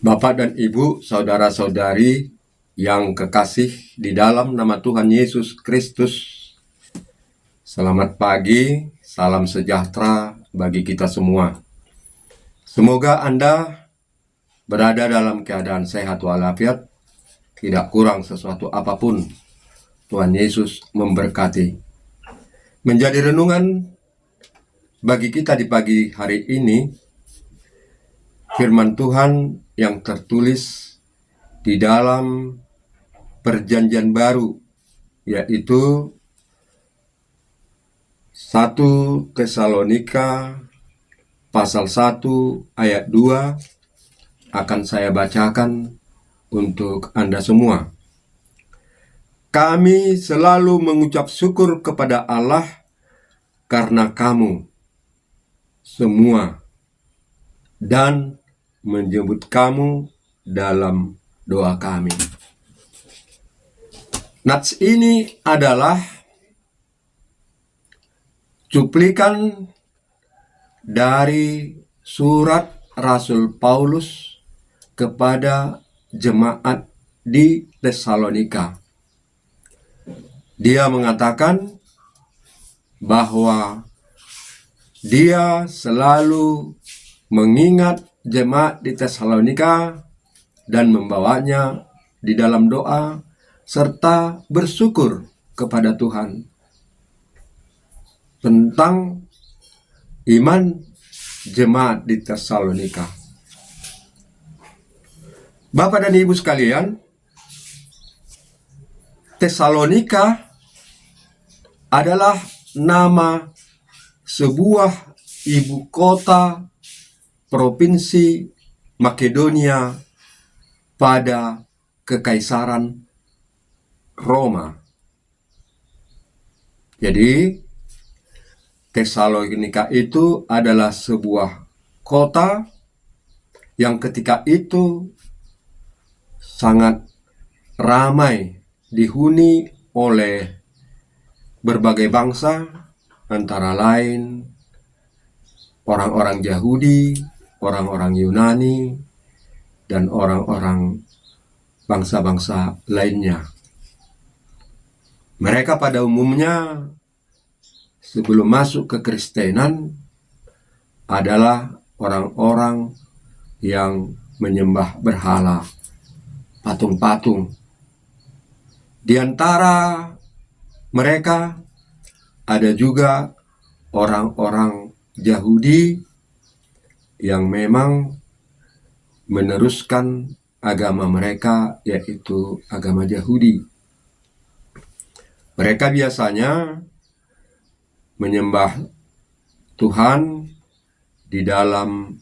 Bapak dan Ibu, saudara-saudari yang kekasih di dalam nama Tuhan Yesus Kristus, selamat pagi, salam sejahtera bagi kita semua. Semoga Anda berada dalam keadaan sehat walafiat, tidak kurang sesuatu apapun. Tuhan Yesus memberkati. Menjadi renungan bagi kita di pagi hari ini, firman Tuhan yang tertulis di dalam Perjanjian Baru, yaitu 1 Tesalonika pasal 1 ayat 2 akan saya bacakan untuk Anda semua. Kami selalu mengucap syukur kepada Allah karena kamu semua dan menyebut kamu dalam doa kami. Nats ini adalah cuplikan dari surat Rasul Paulus kepada jemaat di Tesalonika. Dia mengatakan bahwa dia selalu mengingat jemaat di Tesalonika dan membawanya di dalam doa serta bersyukur kepada Tuhan tentang iman jemaat di Tesalonika. Bapak dan Ibu sekalian, Tesalonika adalah nama sebuah ibu kota provinsi Makedonia pada Kekaisaran Roma. Jadi, Tesalonika itu adalah sebuah kota yang ketika itu sangat ramai dihuni oleh berbagai bangsa, antara lain orang-orang Yahudi, orang-orang Yunani, dan orang-orang bangsa-bangsa lainnya. Mereka pada umumnya sebelum masuk ke Kristenan adalah orang-orang yang menyembah berhala, patung-patung. Di antara mereka ada juga orang-orang Yahudi yang memang meneruskan agama mereka, yaitu agama Yahudi. Mereka biasanya menyembah Tuhan di dalam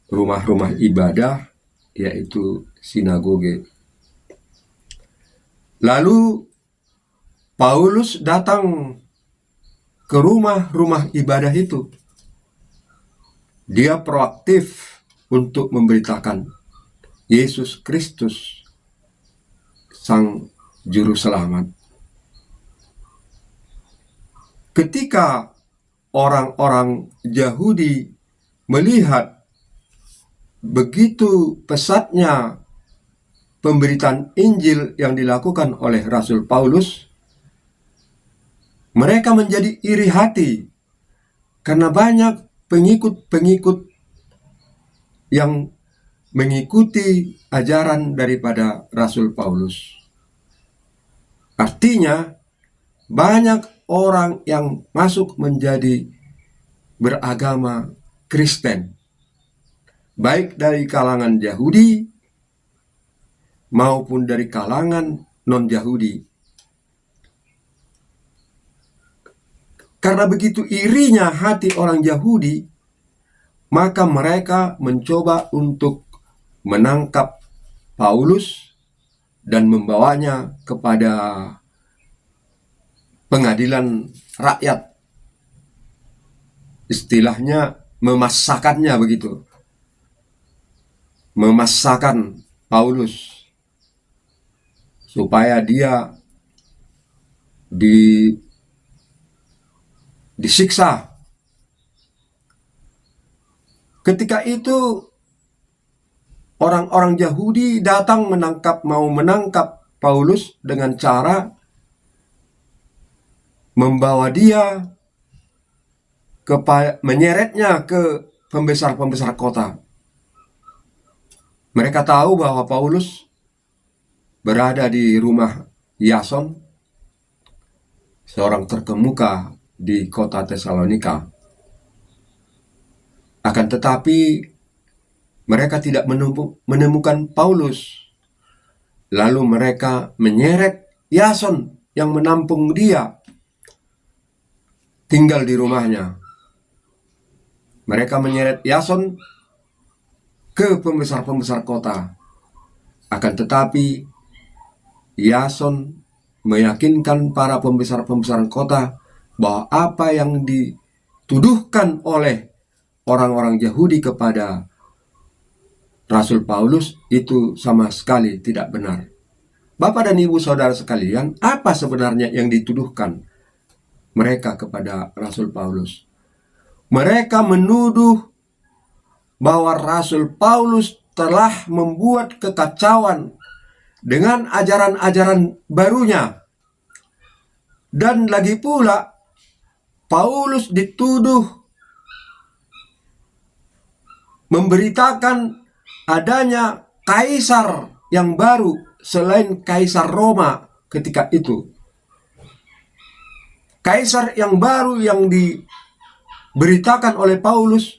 rumah-rumah ibadah, yaitu sinagoge. Lalu Paulus datang ke rumah-rumah ibadah itu. Dia proaktif untuk memberitakan Yesus Kristus, Sang Juru Selamat. Ketika orang-orang Yahudi melihat begitu pesatnya pemberitaan Injil yang dilakukan oleh Rasul Paulus, mereka menjadi iri hati karena banyak pengikut-pengikut yang mengikuti ajaran daripada Rasul Paulus. Artinya, banyak orang yang masuk menjadi beragama Kristen, baik dari kalangan Yahudi maupun dari kalangan non-Yahudi. Karena begitu irinya hati orang Yahudi, maka mereka mencoba untuk menangkap Paulus dan membawanya kepada pengadilan rakyat. Istilahnya memassakannya begitu. Memassakan Paulus supaya dia disiksa. Ketika itu orang-orang Yahudi datang mau menangkap Paulus dengan cara membawa dia menyeretnya ke pembesar-pembesar kota. Mereka tahu bahwa Paulus berada di rumah Yason, seorang terkemuka di kota Tesalonika. Akan tetapi mereka tidak menemukan Paulus. Lalu mereka menyeret Yason yang menampung dia tinggal di rumahnya. Mereka menyeret Yason ke pembesar-pembesar kota. Akan tetapi Yason meyakinkan para pembesar-pembesar kota bahwa apa yang dituduhkan oleh orang-orang Yahudi kepada Rasul Paulus itu sama sekali tidak benar. Bapak dan Ibu saudara sekalian, apa sebenarnya yang dituduhkan mereka kepada Rasul Paulus? Mereka menuduh bahwa Rasul Paulus telah membuat kekacauan dengan ajaran-ajaran barunya. Dan lagi pula Paulus dituduh memberitakan adanya kaisar yang baru selain kaisar Roma ketika itu. Kaisar yang baru yang diberitakan oleh Paulus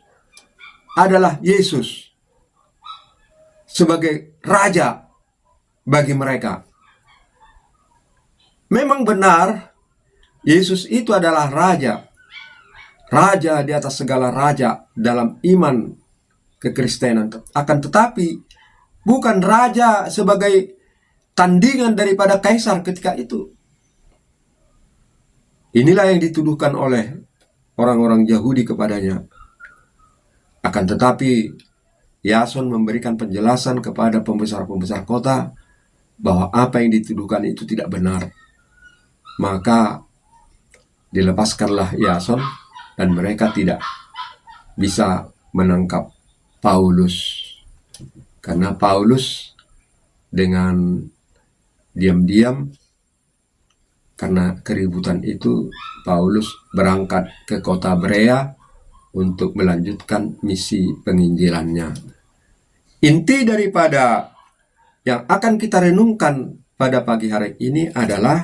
adalah Yesus sebagai raja bagi mereka. Memang benar, Yesus itu adalah raja. Raja di atas segala raja dalam iman kekristenan. Akan tetapi, bukan raja sebagai tandingan daripada kaisar ketika itu. Inilah yang dituduhkan oleh orang-orang Yahudi kepadanya. Akan tetapi, Yason memberikan penjelasan kepada pembesar-pembesar kota bahwa apa yang dituduhkan itu tidak benar. Maka dilepaskanlah Yason dan mereka tidak bisa menangkap Paulus. Karena Paulus dengan diam-diam, karena keributan itu, Paulus berangkat ke kota Berea untuk melanjutkan misi penginjilannya. Inti daripada yang akan kita renungkan pada pagi hari ini adalah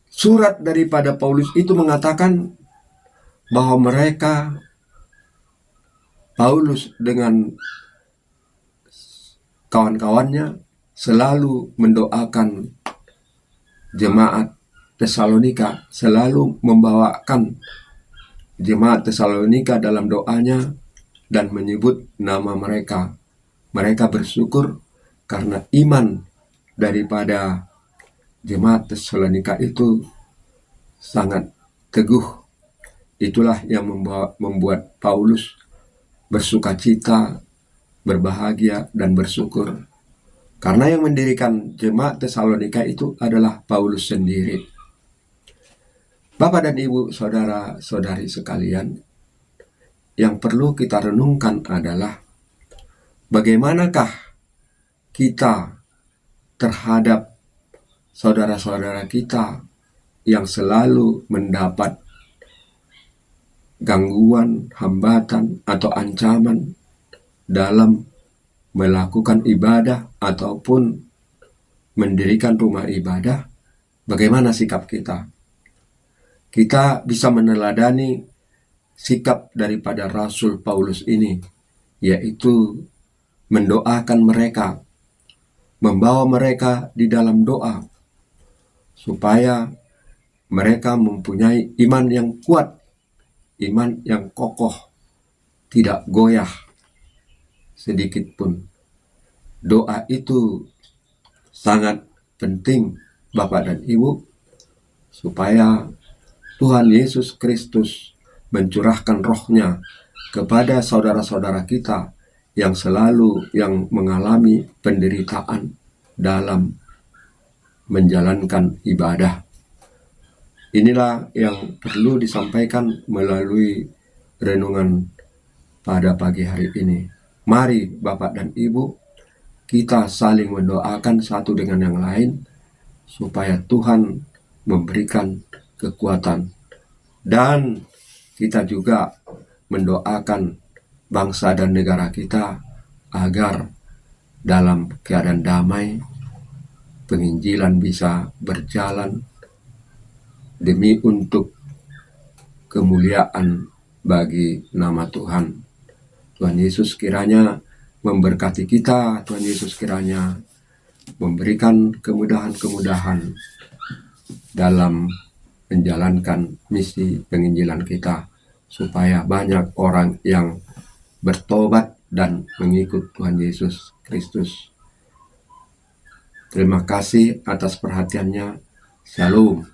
surat daripada Paulus itu mengatakan bahwa Paulus dengan kawan-kawannya selalu mendoakan jemaat Tesalonika, selalu membawakan jemaat Tesalonika dalam doanya dan menyebut nama mereka. Mereka bersyukur karena iman daripada jemaat Tesalonika itu sangat teguh. Itulah yang membuat Paulus bersukacita, berbahagia, dan bersyukur. Karena yang mendirikan jemaat Tesalonika itu adalah Paulus sendiri. Bapak dan Ibu, saudara-saudari sekalian, yang perlu kita renungkan adalah bagaimanakah kita terhadap saudara-saudara kita yang selalu mendapat gangguan, hambatan, atau ancaman dalam melakukan ibadah ataupun mendirikan rumah ibadah. Bagaimana sikap kita? Kita bisa meneladani sikap daripada Rasul Paulus ini, yaitu mendoakan mereka, membawa mereka di dalam doa, supaya mereka mempunyai iman yang kuat, iman yang kokoh, tidak goyah sedikit pun. Doa itu sangat penting, Bapak dan Ibu, supaya Tuhan Yesus Kristus mencurahkan rohnya kepada saudara-saudara kita yang mengalami penderitaan dalam menjalankan ibadah. Inilah yang perlu disampaikan melalui renungan pada pagi hari ini. Mari Bapak dan Ibu, kita saling mendoakan satu dengan yang lain, supaya Tuhan memberikan kekuatan. Dan kita juga mendoakan bangsa dan negara kita agar dalam keadaan damai, penginjilan bisa berjalan demi untuk kemuliaan bagi nama Tuhan. Tuhan Yesus kiranya memberkati kita, Tuhan Yesus kiranya memberikan kemudahan-kemudahan dalam menjalankan misi penginjilan kita, supaya banyak orang yang bertobat dan mengikut Tuhan Yesus Kristus. Terima kasih atas perhatiannya. Shalom.